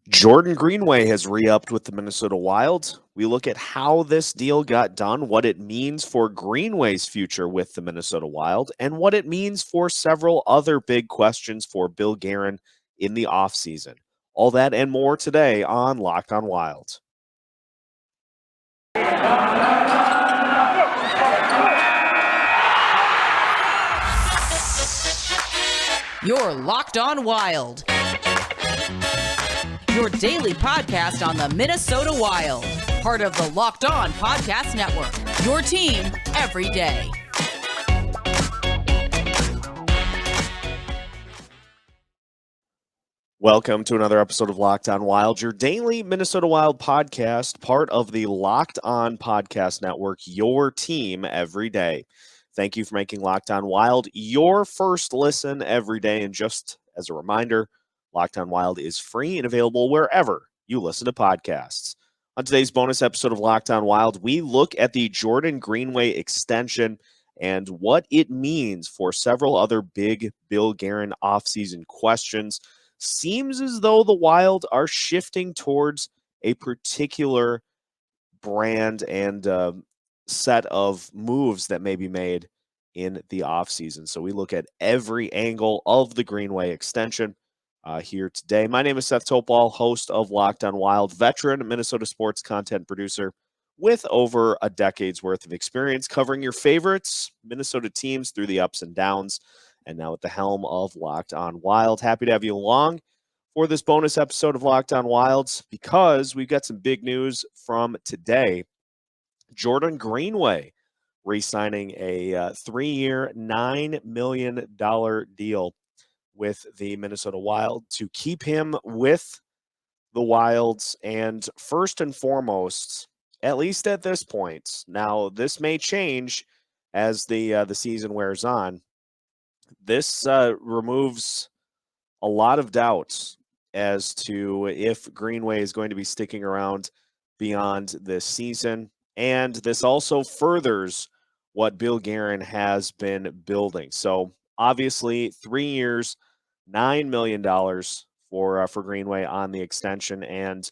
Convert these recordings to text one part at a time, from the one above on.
Jordan Greenway has re-upped with the Minnesota Wild. We look at how this deal got done, what it means for Greenway's future with the Minnesota Wild, and what it means for several other big questions for Bill Guerin in the offseason. All that and more today on Locked on Wild. You're Locked on Wild, your daily podcast on the Minnesota Wild, part of the Locked On Podcast Network, your team every day. Welcome to another episode of Locked on Wild, your daily Minnesota Wild podcast, part of the Locked on Podcast Network, your team every day. Thank you for making Locked on Wild your first listen every day. And just as a reminder, Locked on Wild is free and available wherever you listen to podcasts. On today's bonus episode of Locked on Wild, we look at the Jordan Greenway extension and what it means for several other big Bill Guerin offseason questions. Seems as though the Wild are shifting towards a particular brand and set of moves that may be made in the offseason. So we look at every angle of the Greenway extension here today. My name is Seth Topal, host of Locked on Wild, veteran Minnesota sports content producer with over a decade's worth of experience covering your favorites Minnesota teams through the ups and downs. And now at the helm of Locked on Wild. Happy to have you along for this bonus episode of Locked on Wilds because we've got some big news from today. Jordan Greenway re-signing a 3-year, $9 million deal with the Minnesota Wild to keep him with the Wilds. And first and foremost, at least at this point, now this may change as the season wears on. This removes a lot of doubts as to if Greenway is going to be sticking around beyond this season. And this also furthers what Bill Guerin has been building. So obviously 3 years, $9 million for Greenway on the extension. And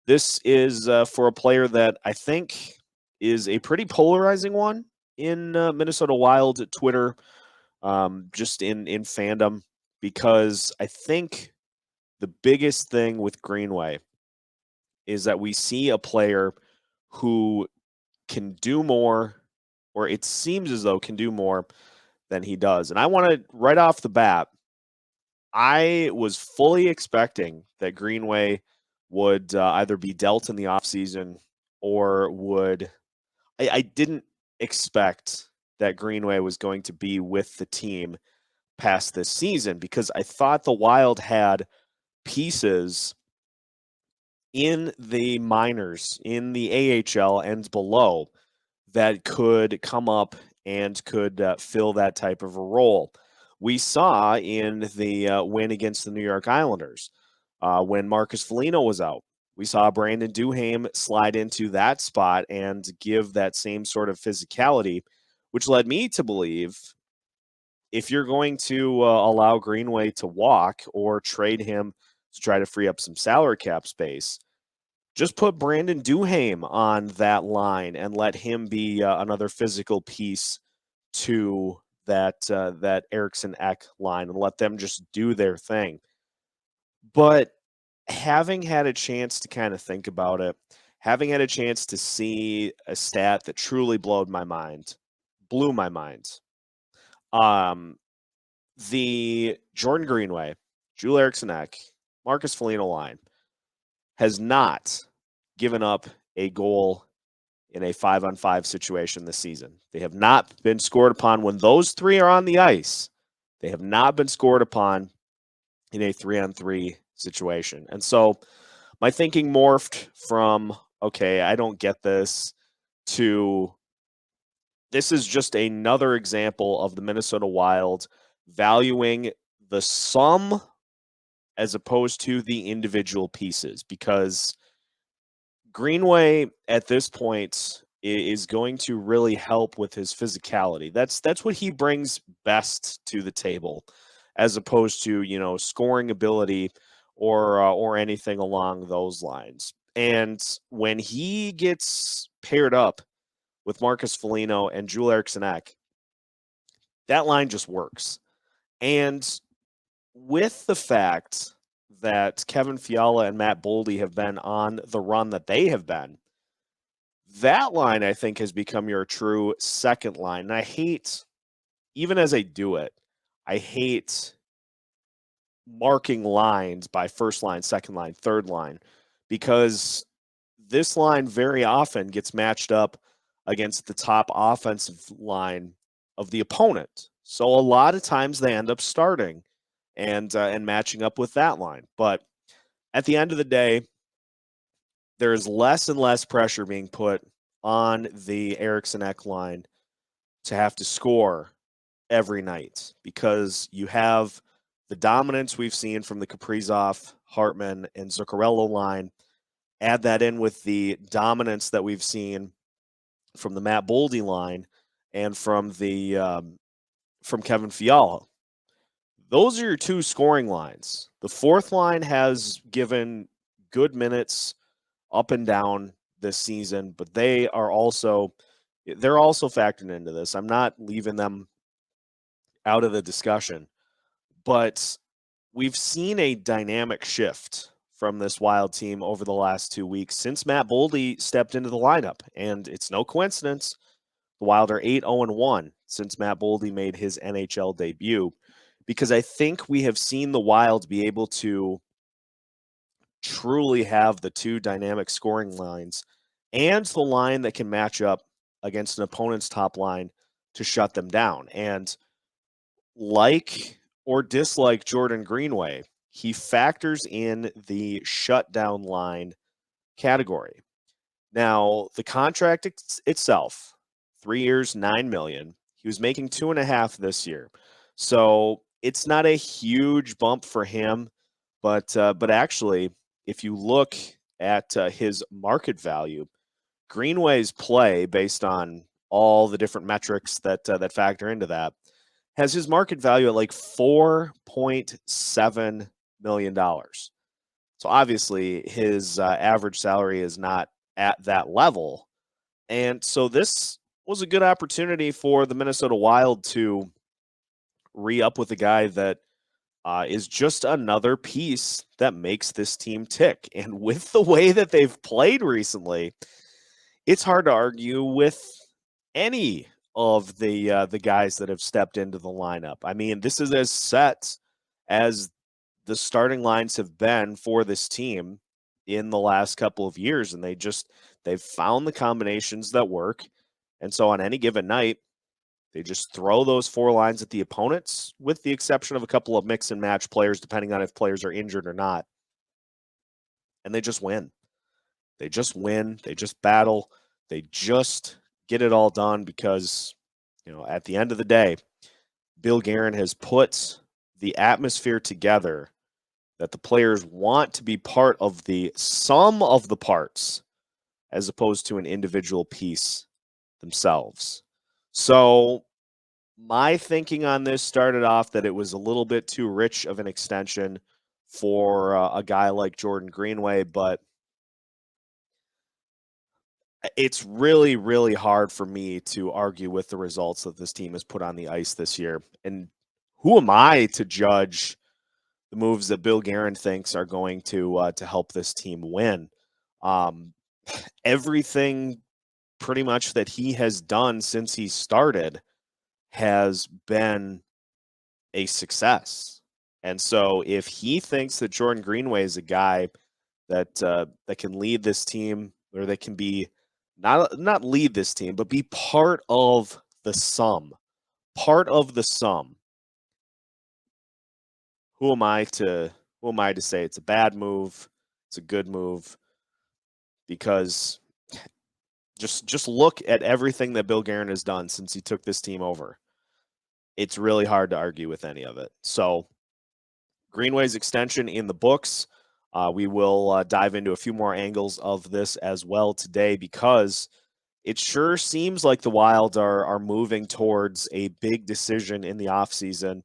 this is for a player that I think is a pretty polarizing one in Minnesota Wild Twitter, just in fandom, because I think the biggest thing with Greenway is that we see a player who can do more, or it seems as though can do more than he does. And I want to, right off the bat, I was fully expecting that Greenway would either be dealt in the offseason or would. I didn't expect that Greenway was going to be with the team past this season because I thought the Wild had pieces in the minors, in the AHL and below, that could come up and could fill that type of a role. We saw in the win against the New York Islanders when Marcus Foligno was out. We saw Brandon Duhaime slide into that spot and give that same sort of physicality, which led me to believe if you're going to allow Greenway to walk or trade him to try to free up some salary cap space, just put Brandon Duhaime on that line and let him be another physical piece to that Eriksson Ek line and let them just do their thing. But having had a chance to kind of think about it, having had a chance to see a stat that truly blew my mind, the Jordan Greenway, Joel Eriksson Ek, Marcus Foligno line has not given up a goal in a 5-on-5 situation this season. They have not been scored upon when those three are on the ice. They have not been scored upon in a 3-on-3 situation. And so my thinking morphed from, okay, I don't get this, to this is just another example of the Minnesota Wild valuing the sum as opposed to the individual pieces, because Greenway at this point is going to really help with his physicality. That's what he brings best to the table, as opposed to, scoring ability or anything along those lines. And when he gets paired up with Marcus Foligno and Joel Eriksson Ek, that line just works. And with the fact that Kevin Fiala and Matt Boldy have been on the run that they have been, that line, I think, has become your true second line. And I hate, even as I do it, I hate marking lines by first line, second line, third line, because this line very often gets matched up against the top offensive line of the opponent. So a lot of times they end up starting and matching up with that line. But at the end of the day, there is less and less pressure being put on the Eriksson Ek line to have to score every night, because you have the dominance we've seen from the Kaprizov, Hartman, and Zuccarello line. Add that in with the dominance that we've seen from the Matt Boldy line and from Kevin Fiala. Those are your two scoring lines. The fourth line has given good minutes up and down this season, but they're also factoring into this. I'm not leaving them out of the discussion, but we've seen a dynamic shift from this Wild team over the last 2 weeks since Matt Boldy stepped into the lineup. And it's no coincidence the Wild are 8-0-1 since Matt Boldy made his NHL debut, because I think we have seen the Wild be able to truly have the two dynamic scoring lines and the line that can match up against an opponent's top line to shut them down. And like or dislike Jordan Greenway, he factors in the shutdown line category. Now, the contract itself, 3 years, $9 million. He was making $2.5 million this year, so it's not a huge bump for him. But actually, if you look at his market value, Greenway's play, based on all the different metrics that factor into that, has his market value at like $4.7 million. So obviously his average salary is not at that level. And so this was a good opportunity for the Minnesota Wild to re-up with a guy that is just another piece that makes this team tick. And with the way that they've played recently, it's hard to argue with any of the guys that have stepped into the lineup. I mean, this is as set as the starting lines have been for this team in the last couple of years, and they've found the combinations that work. And so on any given night, they just throw those four lines at the opponents, with the exception of a couple of mix and match players, depending on if players are injured or not. And they just win. They just win. They just battle. They just get it all done because, at the end of the day, Bill Guerin has put the atmosphere together that the players want to be part of the sum of the parts as opposed to an individual piece themselves. So my thinking on this started off that it was a little bit too rich of an extension for a guy like Jordan Greenway, but it's really, really hard for me to argue with the results that this team has put on the ice this year. And who am I to judge the moves that Bill Guerin thinks are going to help this team win? Everything pretty much that he has done since he started has been a success. And so if he thinks that Jordan Greenway is a guy that can lead this team, or that can be not lead this team, but be part of the sum. Who am I to say it's a bad move? It's a good move, because just look at everything that Bill Guerin has done since he took this team over. It's really hard to argue with any of it. So Greenway's extension in the books. We will dive into a few more angles of this as well today, because it sure seems like the Wild are moving towards a big decision in the offseason.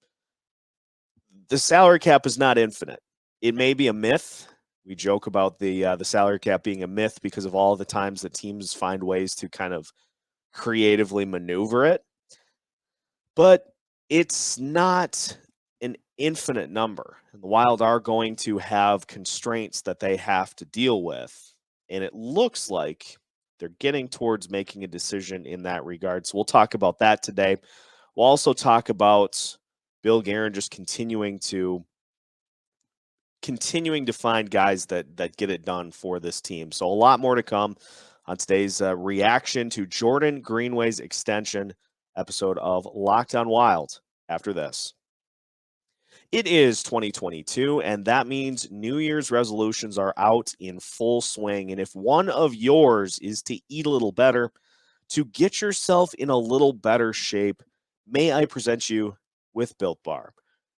The salary cap is not infinite. it may be a myth. We joke about the salary cap being a myth because of all the times that teams find ways to kind of creatively maneuver it. But it's not an infinite number. And the Wild are going to have constraints that they have to deal with. And it looks like they're getting towards making a decision in that regard. So we'll talk about that today. We'll also talk about Bill Guerin just continuing to find guys that get it done for this team. So a lot more to come on today's reaction to Jordan Greenway's extension episode of Locked On Wild after this. It is 2022, and that means New Year's resolutions are out in full swing. And if one of yours is to eat a little better, to get yourself in a little better shape, may I present you with Built Bar.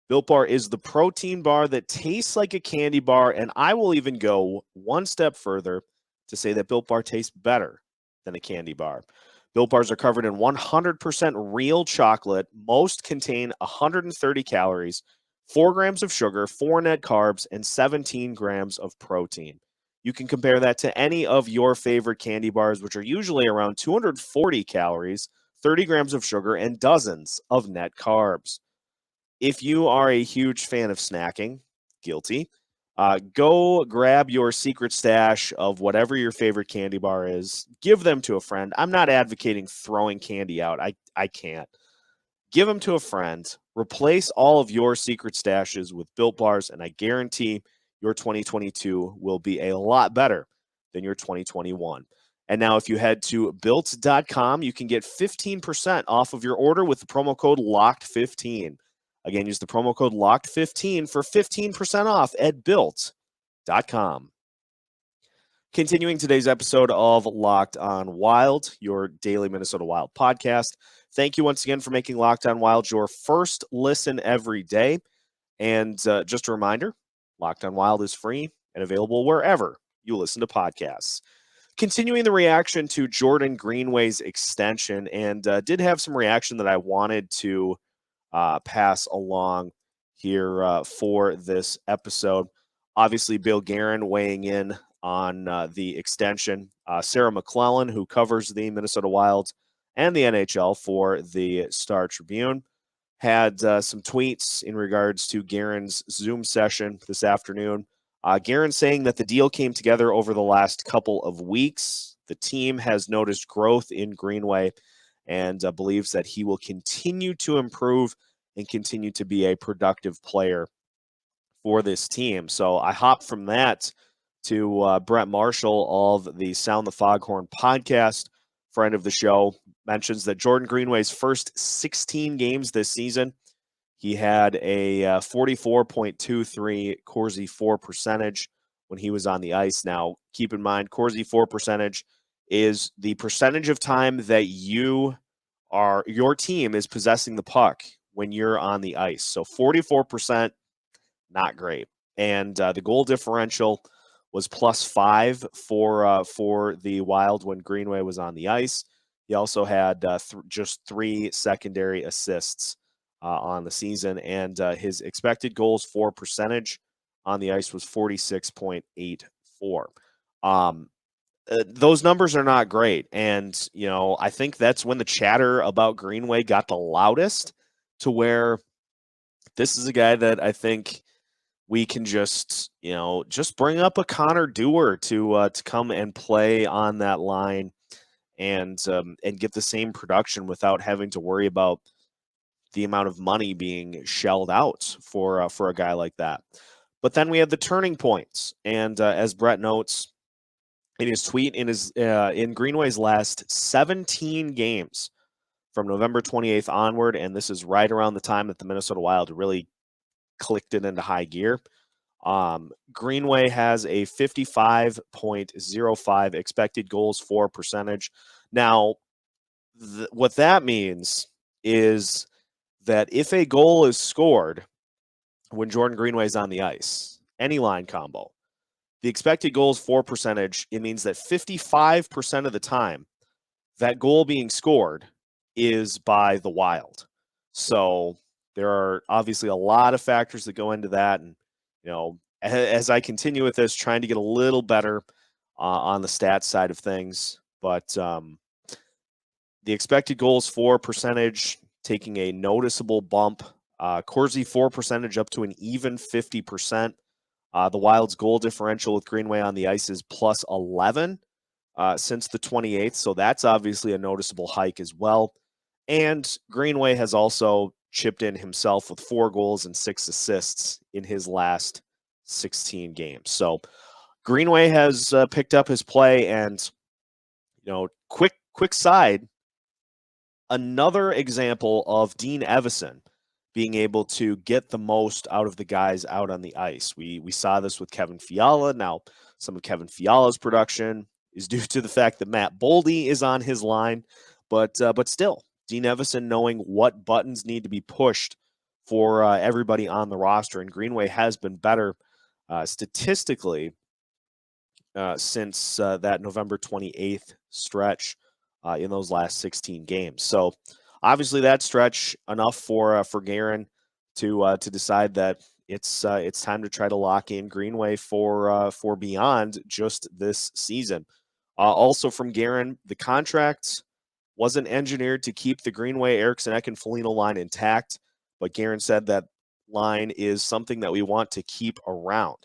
Built Bar is the protein bar that tastes like a candy bar, and I will even go one step further to say that Built Bar tastes better than a candy bar. Built Bars are covered in 100% real chocolate. Most contain 130 calories, 4 grams of sugar, 4 net carbs, and 17 grams of protein. You can compare that to any of your favorite candy bars, which are usually around 240 calories, 30 grams of sugar, and dozens of net carbs. If you are a huge fan of snacking, guilty, go grab your secret stash of whatever your favorite candy bar is. Give them to a friend. I'm not advocating throwing candy out. I can't. Give them to a friend. Replace all of your secret stashes with Built Bars, and I guarantee your 2022 will be a lot better than your 2021. And now if you head to built.com, you can get 15% off of your order with the promo code LOCKED15. Again, use the promo code LOCKED15 for 15% off at built.com. Continuing today's episode of Locked On Wild, your daily Minnesota Wild podcast. Thank you once again for making Locked On Wild your first listen every day. And just a reminder, Locked On Wild is free and available wherever you listen to podcasts. Continuing the reaction to Jordan Greenway's extension, and did have some reaction that I wanted to pass along here for this episode. Obviously, Bill Guerin weighing in on the extension. Sarah McClellan, who covers the Minnesota Wild and the NHL for the Star Tribune, had some tweets in regards to Guerin's Zoom session this afternoon. Guerin saying that the deal came together over the last couple of weeks. The team has noticed growth in Greenway and believes that he will continue to improve and continue to be a productive player for this team. So I hopped from that to Brett Marshall of the Sound the Foghorn podcast, friend of the show, mentions that Jordan Greenway's first 16 games this season, he had a 44.23 Corsi 4 percentage when he was on the ice. Now, keep in mind, Corsi 4 percentage is the percentage of time that your team is possessing the puck when you're on the ice. So 44%, not great. And the goal differential was +5 for the Wild when Greenway was on the ice. He also had just 3 secondary assists on the season, and his expected goals for percentage on the ice was 46.84. Those numbers are not great, and I think that's when the chatter about Greenway got the loudest, to where this is a guy that I think we can just bring up a Connor Dewar to come and play on that line and get the same production without having to worry about the amount of money being shelled out for a guy like that. But then we have the turning points, and as Brett notes in his tweet, in Greenway's last 17 games from November 28th onward, and this is right around the time that the Minnesota Wild really clicked it into high gear. Greenway has a 55.05 expected goals for percentage. Now, what that means is that if a goal is scored when Jordan Greenway is on the ice, any line combo, the expected goals for percentage, it means that 55% of the time that goal being scored is by the Wild. So there are obviously a lot of factors that go into that. And, as I continue with this, trying to get a little better on the stats side of things. But the expected goals for percentage taking a noticeable bump. Corsi for percentage up to an even 50%. The Wild's goal differential with Greenway on the ice is plus 11 since the 28th. So that's obviously a noticeable hike as well. And Greenway has also chipped in himself with 4 goals and 6 assists in his last 16 games. So Greenway has picked up his play, and quick side, another example of Dean Evason being able to get the most out of the guys out on the ice. We saw this with Kevin Fiala. Now, some of Kevin Fiala's production is due to the fact that Matt Boldy is on his line, but still, Dean Evason knowing what buttons need to be pushed for everybody on the roster, and Greenway has been better statistically since that November 28th stretch in those last 16 games. So obviously that stretch enough for Guerin to decide that it's time to try to lock in Greenway for beyond just this season. Also from Guerin, the contract wasn't engineered to keep the Greenway, Eriksson Ek, and Foligno line intact, but Guerin said that line is something that we want to keep around.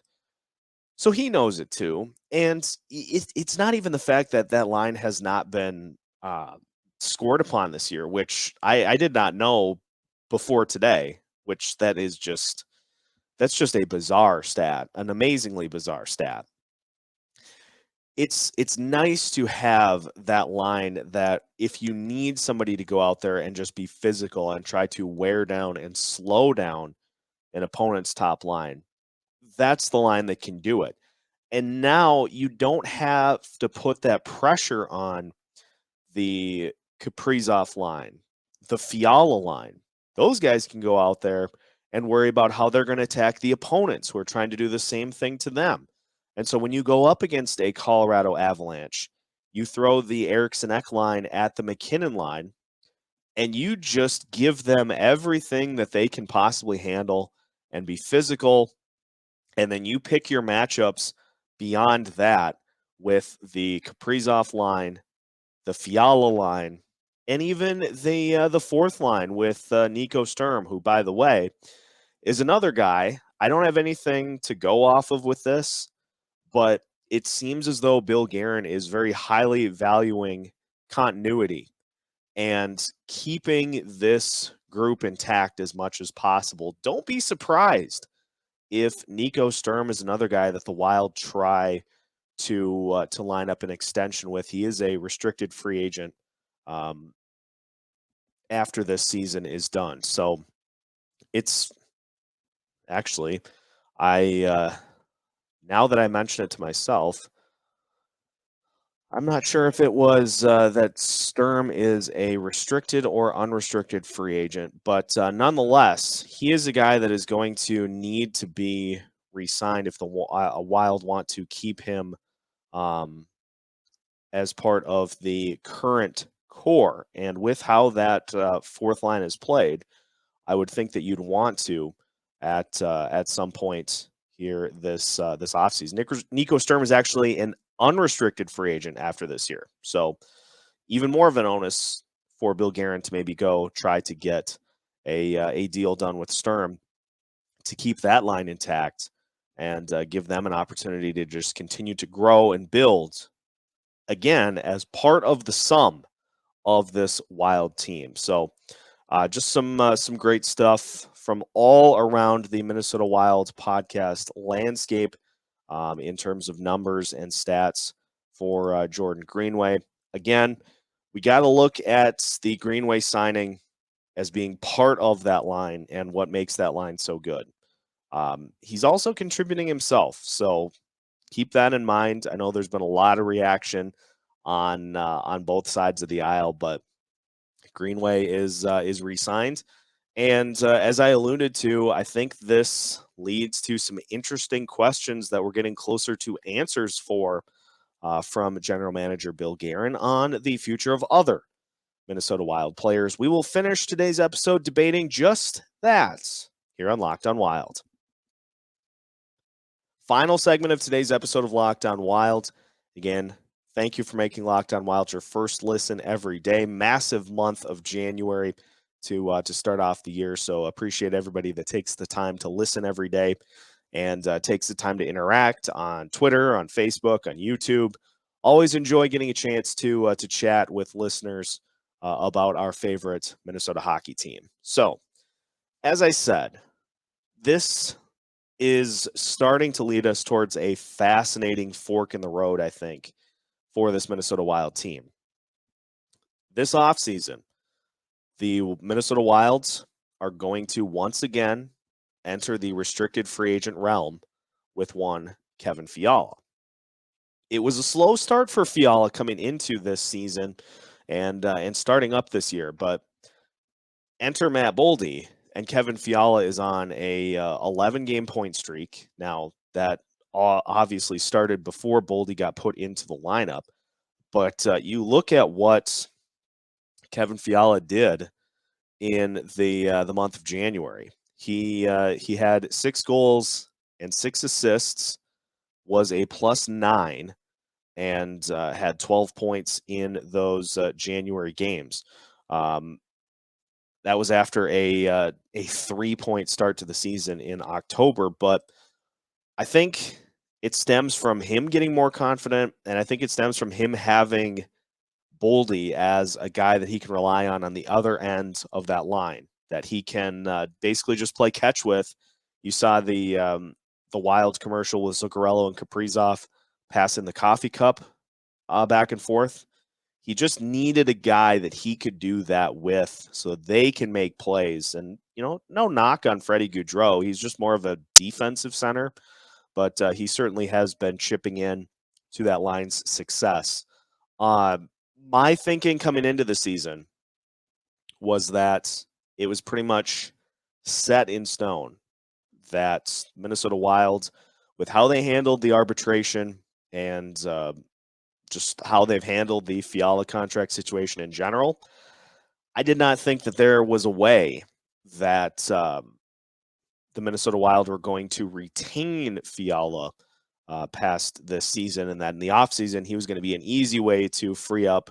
So he knows it too. And it's not even the fact that that line has not been scored upon this year, which I did not know before today, which that's just a bizarre stat, an amazingly bizarre stat. It's nice to have that line that if you need somebody to go out there and just be physical and try to wear down and slow down an opponent's top line, that's the line that can do it. And now you don't have to put that pressure on the Kaprizov line, the Fiala line. Those guys can go out there and worry about how they're going to attack the opponents who are trying to do the same thing to them. And so when you go up against a Colorado Avalanche, you throw the Eriksson Ek line at the McKinnon line, and you just give them everything that they can possibly handle and be physical. And then you pick your matchups beyond that with the Kaprizov line, the Fiala line, and even the fourth line with Nico Sturm, who, by the way, is another guy. I don't have anything to go off of with this, but it seems as though Bill Guerin is very highly valuing continuity and keeping this group intact as much as possible. Don't be surprised if Nico Sturm is another guy that the Wild try to line up an extension with. He is a restricted free agent after this season is done. So it's actually, now that I mention it to myself, I'm not sure if it was that Sturm is a restricted or unrestricted free agent, but nonetheless, he is a guy that is going to need to be re-signed if the Wild want to keep him as part of the current core. And with how that fourth line is played, I would think that you'd want to at some point here this offseason. Nico Sturm is actually an unrestricted free agent after this year. So even more of an onus for Bill Guerin to maybe go try to get a deal done with Sturm to keep that line intact and give them an opportunity to just continue to grow and build again as part of the sum of this Wild team. So just some great stuff from all around the Minnesota Wild podcast landscape in terms of numbers and stats for Jordan Greenway. Again, we got to look at the Greenway signing as being part of that line and what makes that line so good. He's also contributing himself, so keep that in mind. I know there's been a lot of reaction on both sides of the aisle, but Greenway is re-signed. And as I alluded to, I think this leads to some interesting questions that we're getting closer to answers for from General Manager Bill Guerin on the future of other Minnesota Wild players. We will finish today's episode debating just that here on Locked on Wild. Final segment of today's episode of Locked On Wild. Again, thank you for making Locked On Wild your first listen every day. Massive month of January to start off the year. So appreciate everybody that takes the time to listen every day and takes the time to interact on Twitter, on Facebook, on YouTube. Always enjoy getting a chance to chat with listeners about our favorite Minnesota hockey team. So, as I said, this is starting to lead us towards a fascinating fork in the road, I think, for this Minnesota Wild team. This offseason, the Minnesota Wilds are going to once again enter the restricted free agent realm with one Kevin Fiala. It was a slow start for Fiala coming into this season and starting up this year, but enter Matt Boldy, and Kevin Fiala is on a 11-game point streak. Now, that obviously started before Boldy got put into the lineup, but you look at what Kevin Fiala did in the month of January. He had 6 goals and 6 assists, was a +9, and had 12 points in those January games. That was after a 3-point start to the season in October, but I think it stems from him getting more confident, and I think it stems from him having Boldy as a guy that he can rely on the other end of that line, that he can basically just play catch with. You saw the Wild commercial with Zuccarello and Kaprizov passing the coffee cup back and forth. He just needed a guy that he could do that with so they can make plays. And, no knock on Freddie Gaudreau. He's just more of a defensive center, but he certainly has been chipping in to that line's success. My thinking coming into the season was that it was pretty much set in stone that Minnesota Wild, with how they handled the arbitration and just how they've handled the Fiala contract situation in general, I did not think that there was a way that the Minnesota Wild were going to retain Fiala past this season, and that in the offseason he was going to be an easy way to free up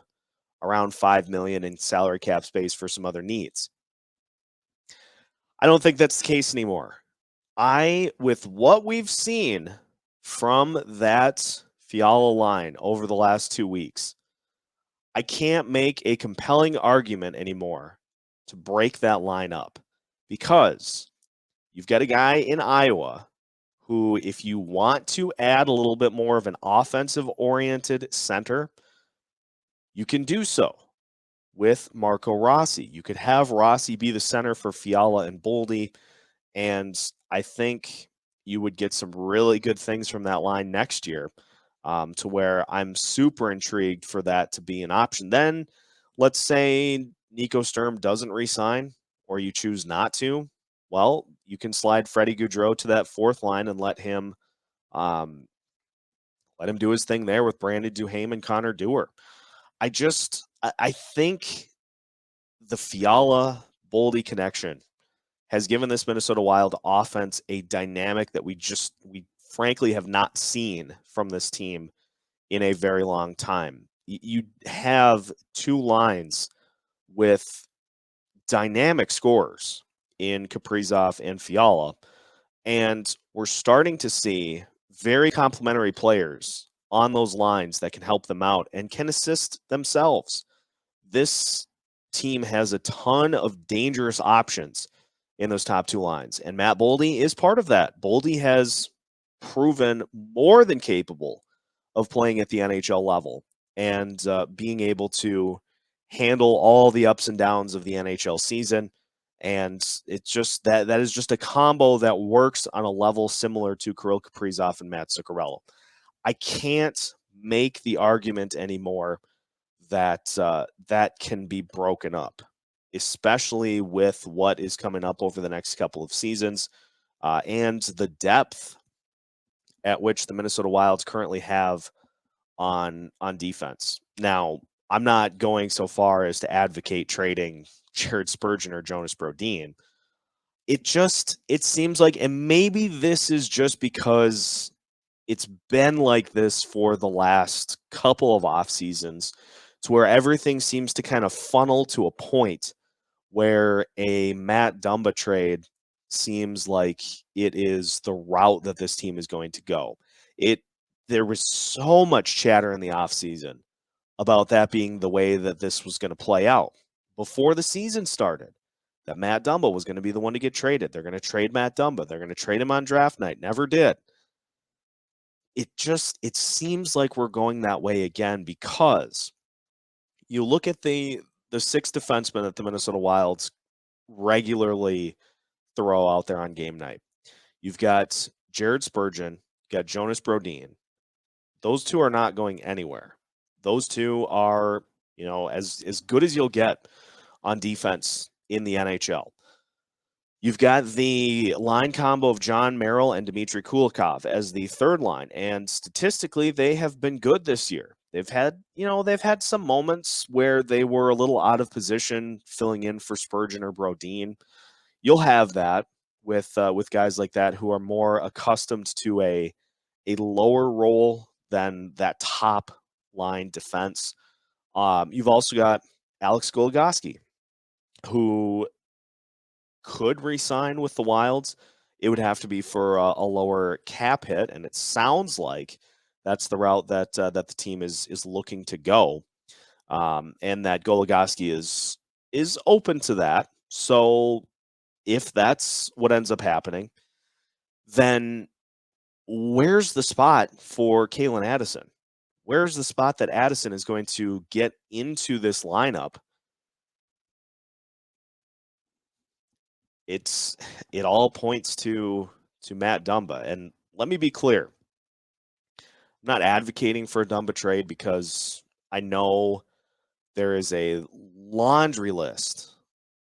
around $5 million in salary cap space for some other needs. I don't think that's the case anymore. With what we've seen from that Fiala line over the last 2 weeks, I can't make a compelling argument anymore to break that line up, because you've got a guy in Iowa who, if you want to add a little bit more of an offensive-oriented center, you can do so with Marco Rossi. You could have Rossi be the center for Fiala and Boldy, and I think you would get some really good things from that line next year, to where I'm super intrigued for that to be an option. Then let's say Nico Sturm doesn't re-sign, or you choose not to. Well, you can slide Freddie Gaudreau to that fourth line and let him do his thing there with Brandon Duhaime and Connor Dewar. I think the Fiala-Boldy connection has given this Minnesota Wild offense a dynamic that we frankly have not seen from this team in a very long time. You have 2 lines with dynamic scorers in Kaprizov and Fiala, and we're starting to see very complementary players on those lines that can help them out and can assist themselves. This team has a ton of dangerous options in those top 2 lines, and Matt Boldy is part of that. Boldy has proven more than capable of playing at the NHL level and being able to handle all the ups and downs of the NHL season. And it's just that is just a combo that works on a level similar to Kirill Kaprizov and Matt Zuccarello. I can't make the argument anymore that that can be broken up, especially with what is coming up over the next couple of seasons and the depth at which the Minnesota Wilds currently have on defense. Now, I'm not going so far as to advocate trading Jared Spurgeon or Jonas Brodin. It seems like, and maybe this is just because it's been like this for the last couple of off seasons, to where everything seems to kind of funnel to a point where a Matt Dumba trade seems like it is the route that this team is going to go. It There was so much chatter in the offseason about that being the way that this was going to play out before the season started. That Matt Dumba was going to be the one to get traded. They're going to trade Matt Dumba. They're going to trade him on draft night. Never did. It seems like we're going that way again, because you look at the six defensemen that the Minnesota Wilds regularly throw out there on game night. You've got Jared Spurgeon, you've got Jonas Brodin. Those two are not going anywhere. Those two are, as good as you'll get on defense in the NHL. You've got the line combo of John Merrill and Dmitry Kulikov as the third line, and statistically, they have been good this year. They've had some moments where they were a little out of position, filling in for Spurgeon or Brodin. You'll have that with guys like that who are more accustomed to a lower role than that top line defense. You've also got Alex Goligoski, who could re-sign with the Wilds. It would have to be for a lower cap hit, and it sounds like that's the route that the team is looking to go, and that Goligoski is open to that. So if that's what ends up happening, then where's the spot for Calen Addison? Where's the spot that Addison is going to get into this lineup? It all points to Matt Dumba. And let me be clear. I'm not advocating for a Dumba trade, because I know there is a laundry list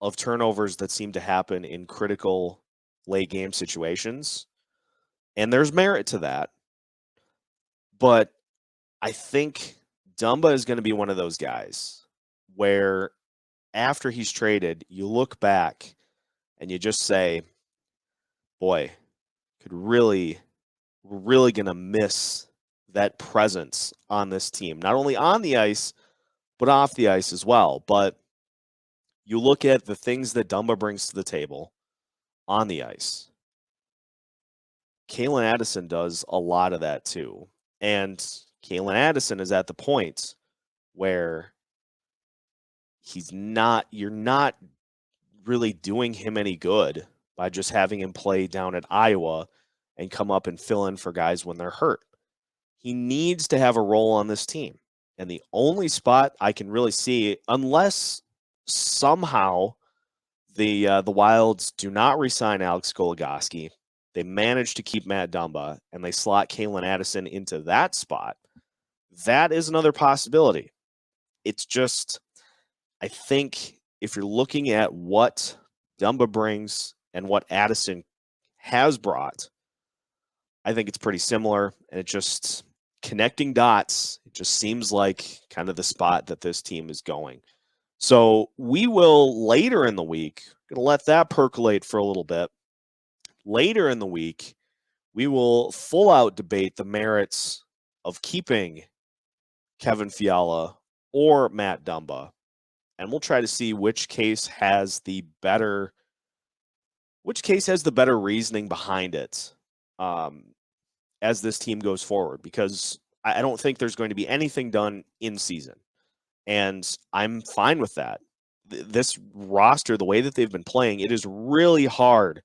of turnovers that seem to happen in critical late game situations. And there's merit to that. But I think Dumba is going to be one of those guys where after he's traded, you look back and you just say, boy, we're really going to miss that presence on this team, not only on the ice, but off the ice as well. But you look at the things that Dumba brings to the table on the ice. Calen Addison does a lot of that too. And Calen Addison is at the point where you're not really doing him any good by just having him play down at Iowa and come up and fill in for guys when they're hurt. He needs to have a role on this team. And the only spot I can really see, unless somehow the Wilds do not re-sign Alex Goligoski, they manage to keep Matt Dumba, and they slot Calen Addison into that spot, that is another possibility. It's just, I think if you're looking at what Dumba brings and what Addison has brought, I think it's pretty similar, and it just connecting dots. It just seems like kind of the spot that this team is going. So we will later in the week, going to let that percolate for a little bit. Later in the week, we will full out debate the merits of keeping Kevin Fiala or Matt Dumba. And we'll try to see which case has the better reasoning behind it as this team goes forward, because I don't think there's going to be anything done in season. And I'm fine with that. This roster, the way that they've been playing, it is really hard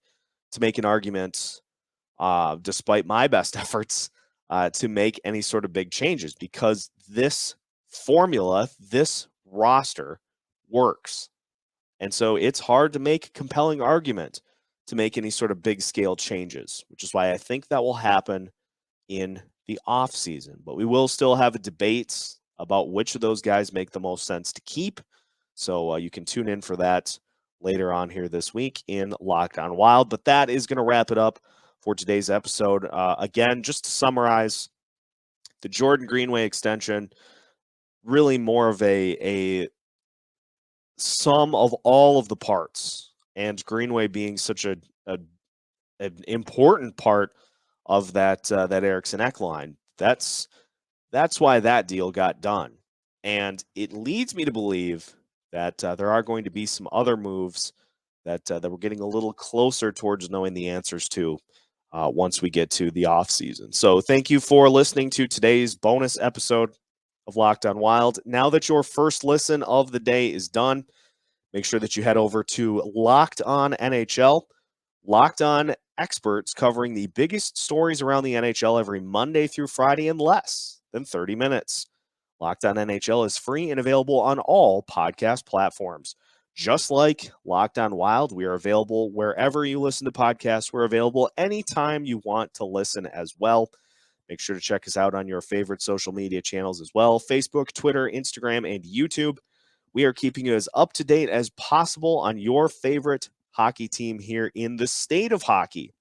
to make an argument, despite my best efforts, to make any sort of big changes, because this formula, this roster works. And so it's hard to make a compelling argument to make any sort of big scale changes, which is why I think that will happen in the off season. But we will still have a debate about which of those guys make the most sense to keep. So you can tune in for that later on here this week in Locked On Wild. But that is going to wrap it up for today's episode. Again, just to summarize, the Jordan Greenway extension, really more of a sum of all of the parts, and Greenway being such an important part of that Eriksson Ek line. That's why that deal got done. And it leads me to believe that there are going to be some other moves that we're getting a little closer towards knowing the answers to once we get to the offseason. So thank you for listening to today's bonus episode of Locked On Wild. Now that your first listen of the day is done, make sure that you head over to Locked On NHL. Locked On experts covering the biggest stories around the NHL every Monday through Friday in less than 30 minutes. Locked On NHL is free and available on all podcast platforms. Just like Locked On Wild, we are available wherever you listen to podcasts. We're available anytime you want to listen as well. Make sure to check us out on your favorite social media channels as well: Facebook, Twitter, Instagram, and YouTube. We are keeping you as up to date as possible on your favorite hockey team here in the state of hockey.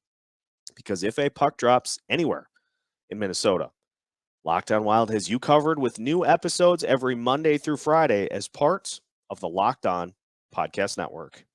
Because if a puck drops anywhere in Minnesota, Locked On Wild has you covered with new episodes every Monday through Friday as part of the Locked On Podcast Network.